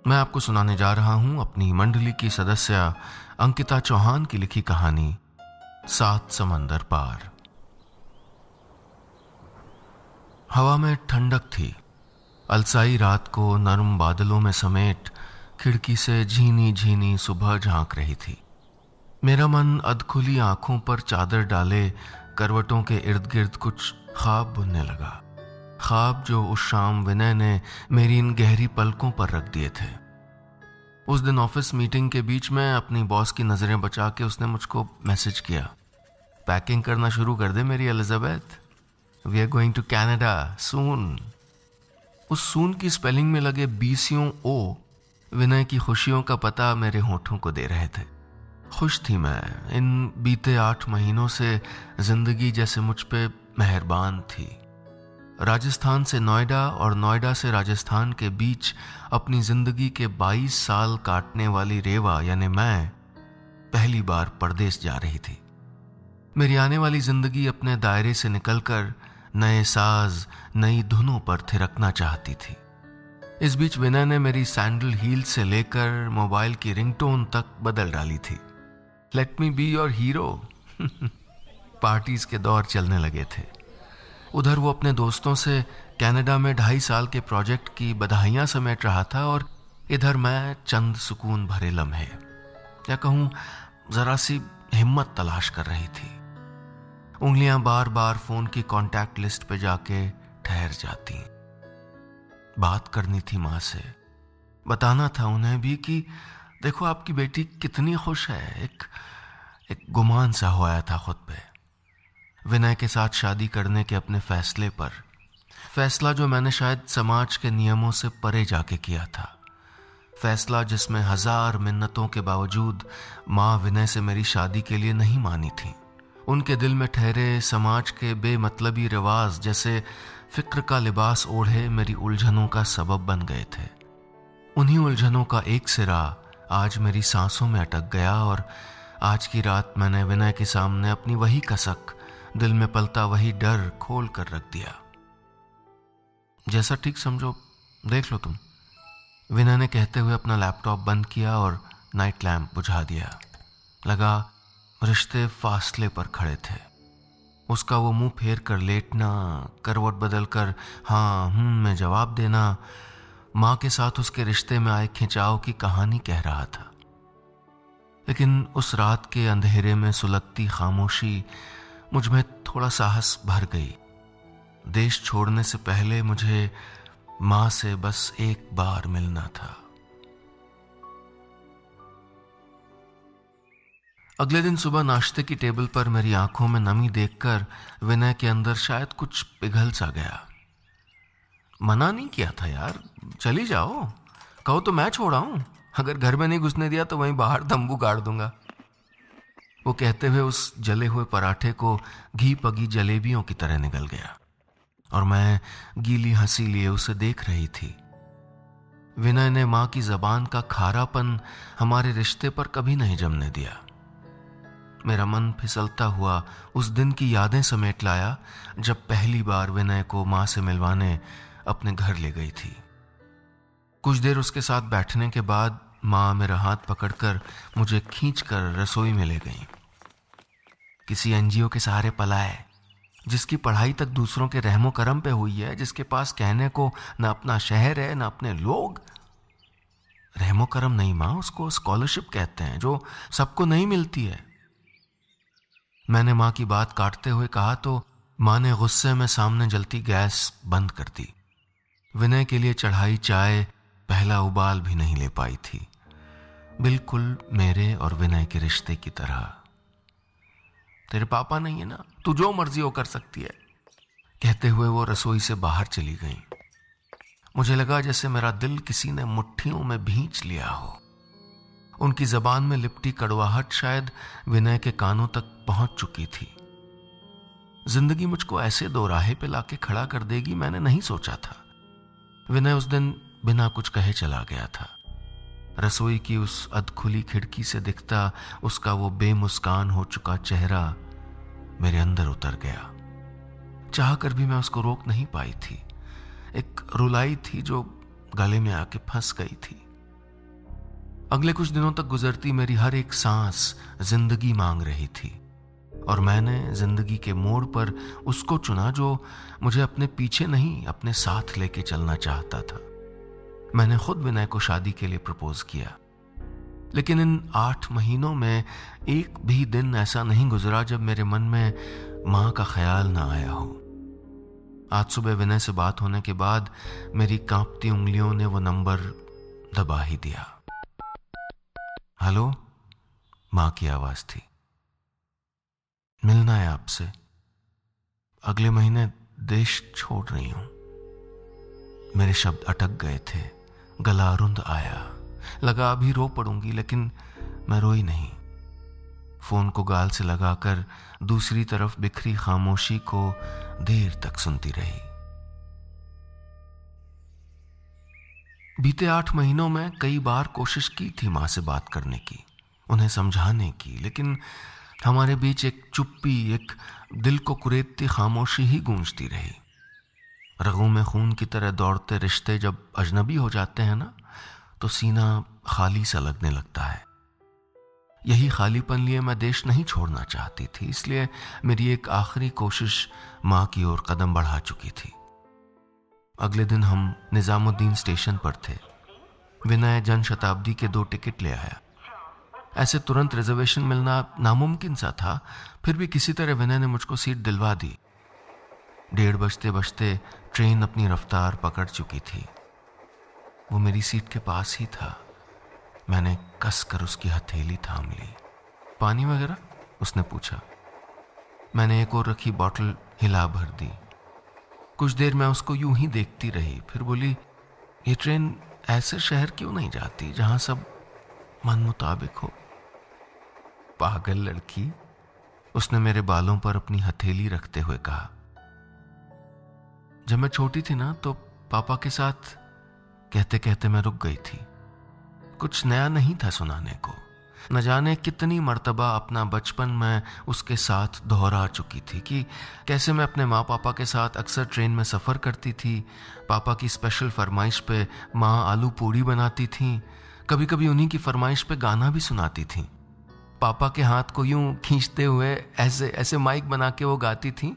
मैं आपको सुनाने जा रहा हूं अपनी मंडली की सदस्य अंकिता चौहान की लिखी कहानी 7 समंदर पार। हवा में ठंडक थी। अलसाई रात को नरम बादलों में समेट खिड़की से झीनी झीनी सुबह झांक रही थी। मेरा मन अधखुली आंखों पर चादर डाले करवटों के इर्द गिर्द कुछ ख्वाब बुनने लगा। ख्वाब जो उस शाम विनय ने मेरी इन गहरी पलकों पर रख दिए थे। उस दिन ऑफिस मीटिंग के बीच में अपनी बॉस की नजरें बचा के उसने मुझको मैसेज किया, पैकिंग करना शुरू कर दे मेरी Elizabeth, we are going to Canada soon. उस सून की स्पेलिंग में लगे 20 ओ विनय की खुशियों का पता मेरे होठों को दे रहे थे। खुश थी मैं। इन बीते 8 महीनों से जिंदगी जैसे मुझ पे मेहरबान थी। राजस्थान से नोएडा और नोएडा से राजस्थान के बीच अपनी जिंदगी के 22 साल काटने वाली रेवा यानी मैं पहली बार परदेश जा रही थी। मेरी आने वाली जिंदगी अपने दायरे से निकलकर नए साज नई धुनों पर थिरकना चाहती थी। इस बीच विनय ने मेरी सैंडल हील से लेकर मोबाइल की रिंगटोन तक बदल डाली थी। Let me be your hero. Parties के दौर चलने लगे थे। उधर वो अपने दोस्तों से कनाडा में 2.5 साल के प्रोजेक्ट की बधाइयां समेट रहा था और इधर मैं चंद सुकून भरे लम्हे या कहूं जरा सी हिम्मत तलाश कर रही थी। उंगलियां बार बार फोन की कांटेक्ट लिस्ट पे जाके ठहर जाती। बात करनी थी माँ से, बताना था उन्हें भी कि देखो आपकी बेटी कितनी खुश है। एक गुमान सा होया था खुद पे विनय के साथ शादी करने के अपने फैसले पर। फैसला जो मैंने शायद समाज के नियमों से परे जाके किया था। फैसला जिसमें 1000 मिन्नतों के बावजूद माँ विनय से मेरी शादी के लिए नहीं मानी थी। उनके दिल में ठहरे समाज के बेमतलबी रिवाज जैसे फिक्र का लिबास ओढ़े मेरी उलझनों का सबब बन गए थे। उन्हीं उलझनों का एक सिरा आज मेरी सांसों में अटक गया और आज की रात मैंने विनय के सामने अपनी वही कसक, दिल में पलता वही डर खोल कर रख दिया। जैसा ठीक समझो देख लो तुम, विनय ने कहते हुए अपना लैपटॉप बंद किया और नाइट लैम्प बुझा दिया। लगा रिश्ते फासले पर खड़े थे। उसका वो मुंह फेर कर लेटना, करवट बदल कर हाँ में जवाब देना माँ के साथ उसके रिश्ते में आए खिंचाव की कहानी कह रहा था। लेकिन उस रात के अंधेरे में सुलगती खामोशी मुझ में थोड़ा साहस भर गई। देश छोड़ने से पहले मुझे मां से बस एक बार मिलना था। अगले दिन सुबह नाश्ते की टेबल पर मेरी आंखों में नमी देखकर विनय के अंदर शायद कुछ पिघल सा गया। मना नहीं किया था यार, चली जाओ, कहो तो मैं छोड़ आऊं। अगर घर में नहीं घुसने दिया तो वहीं बाहर तंबू गाड़ दूंगा। वो कहते हुए उस जले हुए पराठे को घी पगी जलेबियों की तरह निगल गया और मैं गीली हंसी लिए उसे देख रही थी। विनय ने मां की जबान का खारापन हमारे रिश्ते पर कभी नहीं जमने दिया। मेरा मन फिसलता हुआ उस दिन की यादें समेट लाया जब पहली बार विनय को मां से मिलवाने अपने घर ले गई थी। कुछ देर उसके साथ बैठने के बाद मां मेरा हाथ पकड़कर मुझे खींचकर रसोई में ले गई। किसी एनजीओ के सहारे पला है, जिसकी पढ़ाई तक दूसरों के रहमो करम पे हुई है, जिसके पास कहने को न अपना शहर है न अपने लोग। रहमो करम नहीं मां, उसको स्कॉलरशिप कहते हैं जो सबको नहीं मिलती है। मैंने मां की बात काटते हुए कहा तो मां ने गुस्से में सामने जलती गैस बंद कर दी। विनय के लिए चढ़ाई चाय पहला उबाल भी नहीं ले पाई थी, बिल्कुल मेरे और विनय के रिश्ते की तरह। तेरे पापा नहीं है ना, तू जो मर्जी हो कर सकती है, कहते हुए वो रसोई से बाहर चली गई। मुझे लगा जैसे मेरा दिल किसी ने मुट्ठियों में भींच लिया हो। उनकी जबान में लिपटी कड़वाहट शायद विनय के कानों तक पहुंच चुकी थी। जिंदगी मुझको ऐसे दो राहे पे लाके खड़ा कर देगी मैंने नहीं सोचा था। विनय उस दिन बिना कुछ कहे चला गया था। रसोई की उस अधखुली खिड़की से दिखता उसका वो बेमुस्कान हो चुका चेहरा मेरे अंदर उतर गया। चाह कर भी मैं उसको रोक नहीं पाई थी। एक रुलाई थी जो गले में आके फंस गई थी। अगले कुछ दिनों तक गुजरती मेरी हर एक सांस जिंदगी मांग रही थी, और मैंने जिंदगी के मोड़ पर उसको चुना जो मुझे अपने पीछे नहीं अपने साथ लेके चलना चाहता था। मैंने खुद विनय को शादी के लिए प्रपोज किया, लेकिन इन 8 महीनों में एक भी दिन ऐसा नहीं गुजरा जब मेरे मन में मां का ख्याल ना आया हो। आज सुबह विनय से बात होने के बाद मेरी कांपती उंगलियों ने वो नंबर दबा ही दिया। हेलो, मां की आवाज थी। मिलना है आपसे, अगले महीने देश छोड़ रही हूं। मेरे शब्द अटक गए थे, गला रुंध आया, लगा अभी रो पड़ूंगी, लेकिन मैं रोई नहीं। फोन को गाल से लगाकर दूसरी तरफ बिखरी खामोशी को देर तक सुनती रही। बीते 8 महीनों में कई बार कोशिश की थी मां से बात करने की, उन्हें समझाने की, लेकिन हमारे बीच एक चुप्पी, एक दिल को कुरेदती खामोशी ही गूंजती रही। रगों में खून की तरह दौड़ते रिश्ते जब अजनबी हो जाते हैं ना, तो सीना खाली सा लगने लगता है। यही खालीपन लिए मैं देश नहीं छोड़ना चाहती थी, इसलिए मेरी एक आखिरी कोशिश मां की ओर कदम बढ़ा चुकी थी। अगले दिन हम निजामुद्दीन स्टेशन पर थे। विनय जन शताब्दी के 2 टिकट ले आया। ऐसे तुरंत रिजर्वेशन मिलना नामुमकिन सा था, फिर भी किसी तरह विनय ने मुझको सीट दिलवा दी। 1:30 बजते बजते ट्रेन अपनी रफ्तार पकड़ चुकी थी। वो मेरी सीट के पास ही था। मैंने कसकर उसकी हथेली थाम ली। पानी वगैरह? उसने पूछा। मैंने एक और रखी बॉटल हिला भर दी। कुछ देर मैं उसको यूं ही देखती रही, फिर बोली, ये ट्रेन ऐसे शहर क्यों नहीं जाती जहां सब मन मुताबिक हो? पागल लड़की, उसने मेरे बालों पर अपनी हथेली रखते हुए कहा। जब मैं छोटी थी ना, तो पापा के साथ कहते कहते मैं रुक गई थी। कुछ नया नहीं था सुनाने को। न जाने कितनी मर्तबा अपना बचपन मैं उसके साथ दोहरा चुकी थी कि कैसे मैं अपने माँ पापा के साथ अक्सर ट्रेन में सफ़र करती थी। पापा की स्पेशल फरमाइश पे माँ आलू पूड़ी बनाती थी, कभी कभी उन्हीं की फरमाइश पे गाना भी सुनाती थी। पापा के हाथ को यूं खींचते हुए ऐसे ऐसे माइक बना के वो गाती थी,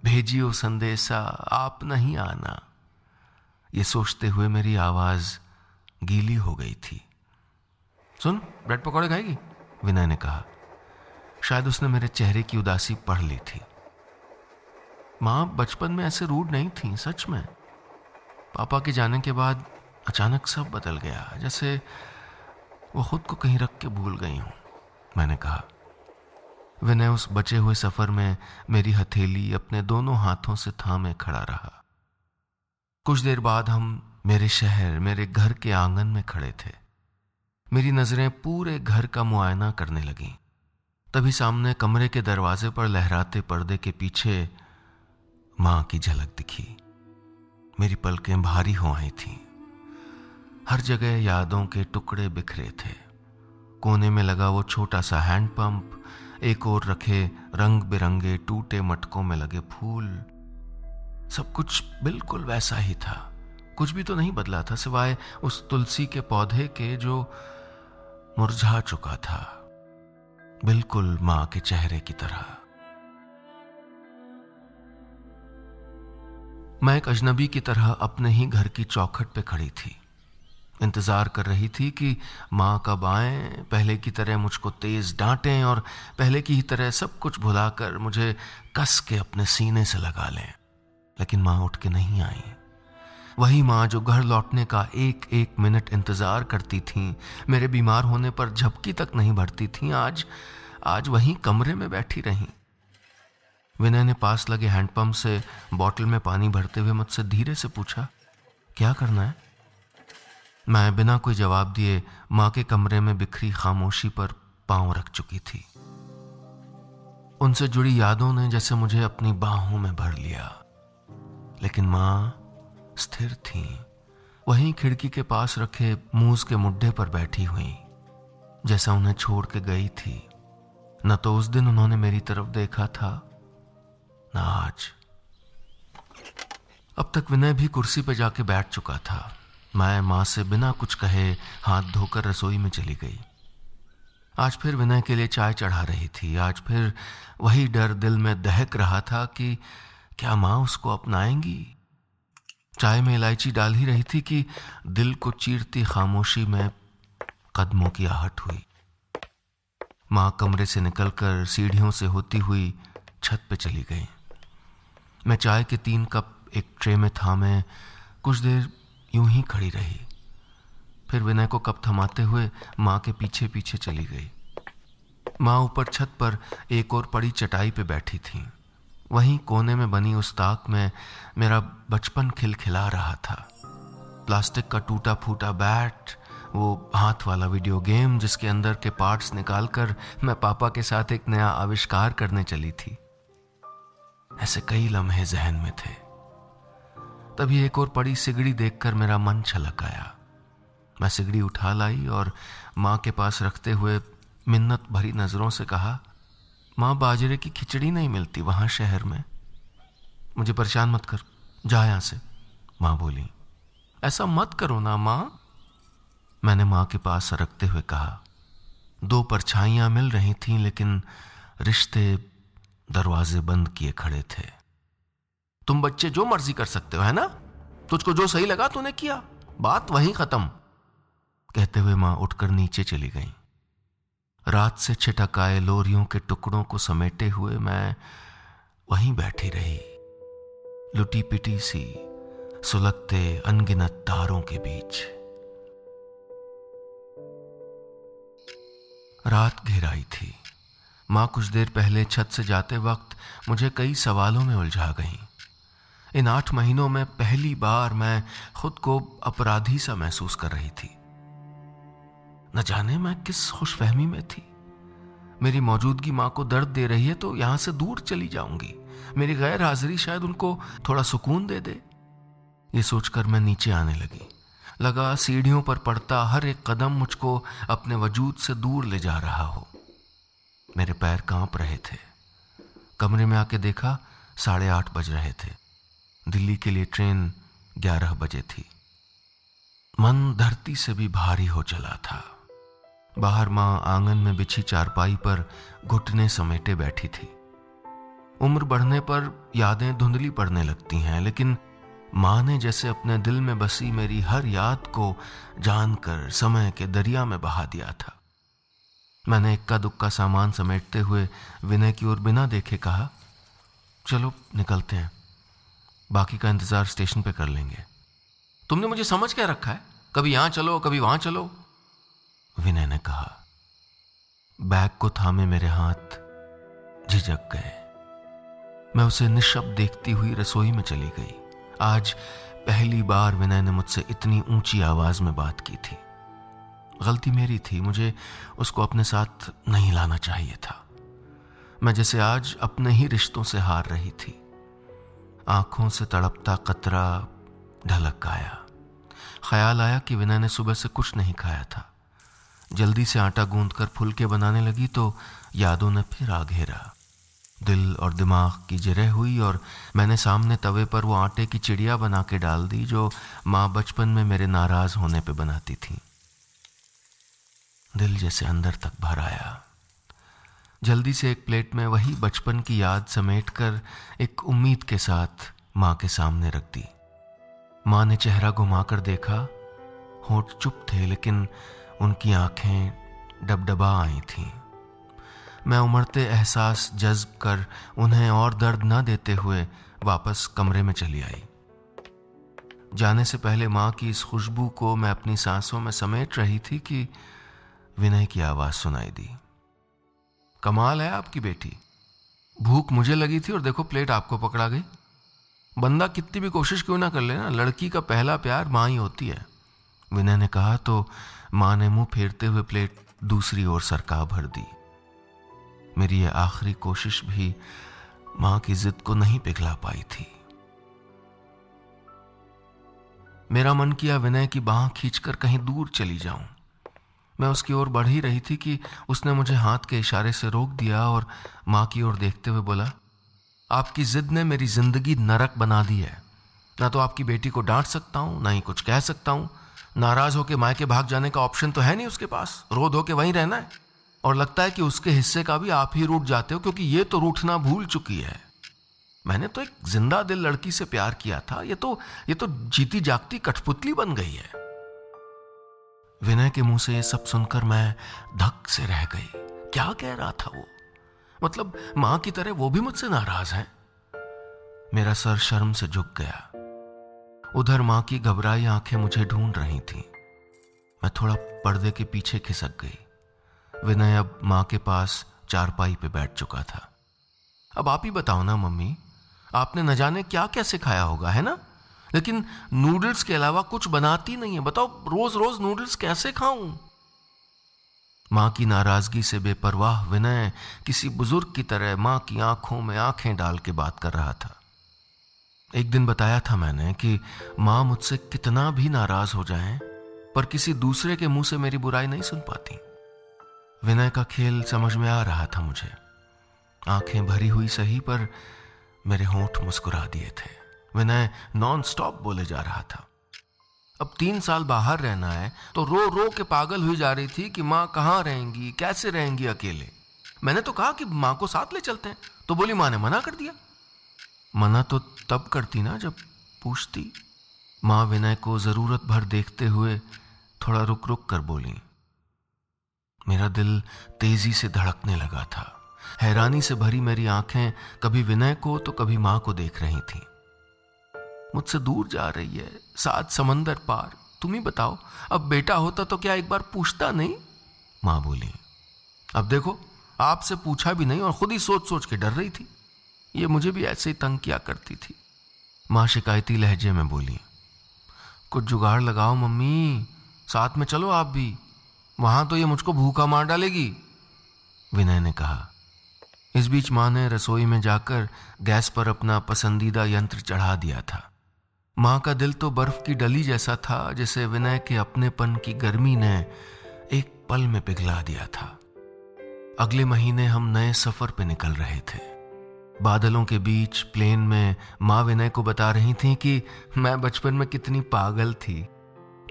भेजियो संदेशा आप नहीं आना। ये सोचते हुए मेरी आवाज गीली हो गई थी। सुन, ब्रेड पकौड़े खाएगी? विनय ने कहा। शायद उसने मेरे चेहरे की उदासी पढ़ ली थी। माँ बचपन में ऐसे रूड नहीं थी, सच में। पापा के जाने के बाद अचानक सब बदल गया, जैसे वो खुद को कहीं रख के भूल गई हूं, मैंने कहा। विनय उस बचे हुए सफर में मेरी हथेली अपने दोनों हाथों से थामे खड़ा रहा। कुछ देर बाद हम मेरे शहर, मेरे घर के आंगन में खड़े थे। मेरी नजरें पूरे घर का मुआयना करने लगीं। तभी सामने कमरे के दरवाजे पर लहराते पर्दे के पीछे मां की झलक दिखी। मेरी पलकें भारी हो आई थीं। हर जगह यादों के टुकड़े बिखरे थे। कोने में लगा वो छोटा सा हैंडपंप, एक और रखे रंग बिरंगे टूटे मटकों में लगे फूल, सब कुछ बिल्कुल वैसा ही था। कुछ भी तो नहीं बदला था सिवाय उस तुलसी के पौधे के जो मुरझा चुका था, बिल्कुल मां के चेहरे की तरह। मैं एक अजनबी की तरह अपने ही घर की चौखट पे खड़ी थी। इंतजार कर रही थी कि मां कब आए, पहले की तरह मुझको तेज डांटें और पहले की ही तरह सब कुछ भुलाकर मुझे कस के अपने सीने से लगा लें। लेकिन मां उठ के नहीं आई। वही मां जो घर लौटने का एक एक मिनट इंतजार करती थी, मेरे बीमार होने पर झपकी तक नहीं भरती थी, आज वहीं कमरे में बैठी रही। विनय ने पास लगे हैंडपंप से बॉटल में पानी भरते हुए मुझसे धीरे से पूछा, क्या करना है? मैं बिना कोई जवाब दिए मां के कमरे में बिखरी खामोशी पर पांव रख चुकी थी। उनसे जुड़ी यादों ने जैसे मुझे अपनी बाहों में भर लिया, लेकिन मां स्थिर थी, वहीं खिड़की के पास रखे मूस के मुड्ढे पर बैठी हुई, जैसा उन्हें छोड़ के गई थी। न तो उस दिन उन्होंने मेरी तरफ देखा था, न आज। अब तक विनय भी कुर्सी पर जाके बैठ चुका था। मैं माँ से बिना कुछ कहे हाथ धोकर रसोई में चली गई। आज फिर विनय के लिए चाय चढ़ा रही थी। आज फिर वही डर दिल में दहक रहा था कि क्या माँ उसको अपनाएंगी। चाय में इलायची डाल ही रही थी कि दिल को चीरती खामोशी में कदमों की आहट हुई। माँ कमरे से निकलकर सीढ़ियों से होती हुई छत पे चली गई। मैं चाय के 3 कप एक ट्रे में थामे कुछ देर यूं ही खड़ी रही। फिर विनय को कप थमाते हुए माँ के पीछे पीछे चली गई। माँ ऊपर छत पर एक और पड़ी चटाई पे बैठी थी। वहीं कोने में बनी उस ताक में मेरा बचपन खिलखिला रहा था। प्लास्टिक का टूटा फूटा बैट, वो हाथ वाला वीडियो गेम जिसके अंदर के पार्ट्स निकालकर मैं पापा के साथ एक नया आविष्कार करने चली थी। ऐसे कई लम्हे जहन में थे। तभी एक और पड़ी सिगड़ी देखकर मेरा मन छलक आया। मैं सिगड़ी उठा लाई और माँ के पास रखते हुए मिन्नत भरी नजरों से कहा, माँ बाजरे की खिचड़ी नहीं मिलती वहां शहर में, मुझे परेशान मत कर, जा यहां से। माँ बोली, ऐसा मत करो ना माँ। मैंने माँ के पास सरकते हुए कहा। 2 परछाइयां मिल रही थीं लेकिन रिश्ते दरवाजे बंद किए खड़े थे। तुम बच्चे जो मर्जी कर सकते हो, है ना? तुझको जो सही लगा तूने किया, बात वहीं खत्म। कहते हुए माँ उठकर नीचे चली गई। रात से छिटक आए लोरियों के टुकड़ों को समेटे हुए मैं वहीं बैठी रही, लुटी पिटी सी, सुलगते अनगिनत तारों के बीच। रात घेराई थी। माँ कुछ देर पहले छत से जाते वक्त मुझे कई सवालों में उलझा गई। इन 8 महीनों में पहली बार मैं खुद को अपराधी सा महसूस कर रही थी। न जाने मैं किस खुशफहमी में थी। मेरी मौजूदगी माँ को दर्द दे रही है तो यहां से दूर चली जाऊंगी। मेरी गैर हाजिरी शायद उनको थोड़ा सुकून दे दे। ये सोचकर मैं नीचे आने लगा सीढ़ियों पर पड़ता हर एक कदम मुझको अपने वजूद से दूर ले जा रहा हो। मेरे पैर कांप रहे थे। कमरे में आके देखा 8:30 बज रहे थे। दिल्ली के लिए ट्रेन 11 बजे थी। मन धरती से भी भारी हो चला था। बाहर माँ आंगन में बिछी चारपाई पर घुटने समेटे बैठी थी। उम्र बढ़ने पर यादें धुंधली पड़ने लगती हैं, लेकिन माँ ने जैसे अपने दिल में बसी मेरी हर याद को जानकर समय के दरिया में बहा दिया था। मैंने इक्का दुक्का सामान समेटते हुए विनय की ओर बिना देखे कहा, चलो निकलते हैं, बाकी का इंतजार स्टेशन पे कर लेंगे। तुमने मुझे समझ क्या रखा है? कभी यहां चलो कभी वहां चलो, विनय ने कहा। बैग को थामे मेरे हाथ झिझक गए। मैं उसे निशब्द देखती हुई रसोई में चली गई। आज पहली बार विनय ने मुझसे इतनी ऊंची आवाज में बात की थी। गलती मेरी थी, मुझे उसको अपने साथ नहीं लाना चाहिए था। मैं जैसे आज अपने ही रिश्तों से हार रही थी। आंखों से तड़पता कतरा ढलक आया। ख्याल आया कि विनय ने सुबह से कुछ नहीं खाया था। जल्दी से आटा गूंथकर फुलके बनाने लगी तो यादों ने फिर आ घेरा। दिल और दिमाग की जिरह हुई और मैंने सामने तवे पर वो आटे की चिड़िया बना के डाल दी जो माँ बचपन में मेरे नाराज होने पे बनाती थी। दिल जैसे अंदर तक भर आया। जल्दी से एक प्लेट में वही बचपन की याद समेटकर एक उम्मीद के साथ माँ के सामने रख दी। माँ ने चेहरा घुमाकर देखा। होंठ चुप थे लेकिन उनकी आंखें डबडबा आई थीं। मैं उमड़ते एहसास जज्ब कर उन्हें और दर्द न देते हुए वापस कमरे में चली आई। जाने से पहले माँ की इस खुशबू को मैं अपनी सांसों में समेट रही थी कि विनय की आवाज सुनाई दी। कमाल है आपकी बेटी, भूख मुझे लगी थी और देखो प्लेट आपको पकड़ा गई। बंदा कितनी भी कोशिश क्यों ना कर ले ना, लड़की का पहला प्यार माँ ही होती है। विनय ने कहा तो माँ ने मुंह फेरते हुए प्लेट दूसरी ओर सरका भर दी। मेरी ये आखिरी कोशिश भी माँ की जिद को नहीं पिघला पाई थी। मेरा मन किया विनय की बांह खींचकर कहीं दूर चली जाऊं। मैं उसकी ओर बढ़ ही रही थी कि उसने मुझे हाथ के इशारे से रोक दिया और माँ की ओर देखते हुए बोला, आपकी जिद ने मेरी जिंदगी नरक बना दी है। ना तो आपकी बेटी को डांट सकता हूं, ना ही कुछ कह सकता हूं। नाराज होके मायके भाग जाने का ऑप्शन तो है नहीं उसके पास, रो धो के वहीं रहना है। और लगता है कि उसके हिस्से का भी आप ही रूठ जाते हो, क्योंकि ये तो रूठना भूल चुकी है। मैंने तो एक जिंदा दिल लड़की से प्यार किया था, ये तो जीती जागती कठपुतली बन गई है। विनय के मुंह से ये सब सुनकर मैं धक से रह गई। क्या कह रहा था वो? मतलब मां की तरह वो भी मुझसे नाराज है? मेरा सर शर्म से झुक गया। उधर मां की घबराई आंखें मुझे ढूंढ रही थीं। मैं थोड़ा पर्दे के पीछे खिसक गई। विनय अब मां के पास चारपाई पे बैठ चुका था। अब आप ही बताओ ना मम्मी, आपने न जाने क्या क्या सिखाया होगा, है ना? लेकिन नूडल्स के अलावा कुछ बनाती नहीं है। बताओ रोज रोज नूडल्स कैसे खाऊं? मां की नाराजगी से बेपरवाह विनय किसी बुजुर्ग की तरह मां की आंखों में आंखें डाल के बात कर रहा था। एक दिन बताया था मैंने कि मां मुझसे कितना भी नाराज हो जाएं, पर किसी दूसरे के मुंह से मेरी बुराई नहीं सुन पाती। विनय का खेल समझ में आ रहा था मुझे। आंखें भरी हुई सही, पर मेरे होंठ मुस्कुरा दिए थे। विनय नॉन स्टॉप बोले जा रहा था। अब 3 साल बाहर रहना है तो रो रो के पागल हुई जा रही थी कि मां कहां रहेंगी, कैसे रहेंगी अकेले। मैंने तो कहा कि मां को साथ ले चलते हैं, तो बोली मां ने मना कर दिया। मना तो तब करती ना जब पूछती। मां विनय को जरूरत भर देखते हुए थोड़ा रुक रुक कर बोली। मेरा दिल तेजी से धड़कने लगा था। हैरानी से भरी मेरी आंखें कभी विनय को तो कभी मां को देख रही थीं। मुझसे दूर जा रही है, 7 समंदर पार। तुम ही बताओ, अब बेटा होता तो क्या एक बार पूछता नहीं? मां बोली। अब देखो, आपसे पूछा भी नहीं और खुद ही सोच सोच के डर रही थी। ये मुझे भी ऐसे ही तंग किया करती थी। मां शिकायती लहजे में बोली। कुछ जुगाड़ लगाओ मम्मी, साथ में चलो आप भी, वहां तो ये मुझको भूखा मार डालेगी, विनय ने कहा। इस बीच मां ने रसोई में जाकर गैस पर अपना पसंदीदा यंत्र चढ़ा दिया था। मां का दिल तो बर्फ की डली जैसा था, जिसे विनय के अपनेपन की गर्मी ने एक पल में पिघला दिया था। अगले महीने हम नए सफर पे निकल रहे थे। बादलों के बीच प्लेन में मां विनय को बता रही थी कि मैं बचपन में कितनी पागल थी।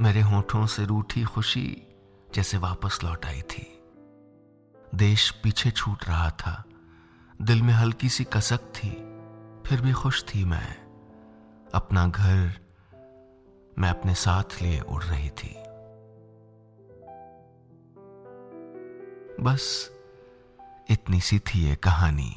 मेरे होठों से रूठी खुशी जैसे वापस लौट आई थी। देश पीछे छूट रहा था, दिल में हल्की सी कसक थी, फिर भी खुश थी मैं। अपना घर मैं अपने साथ लिए उड़ रही थी। बस इतनी सी थी ये कहानी।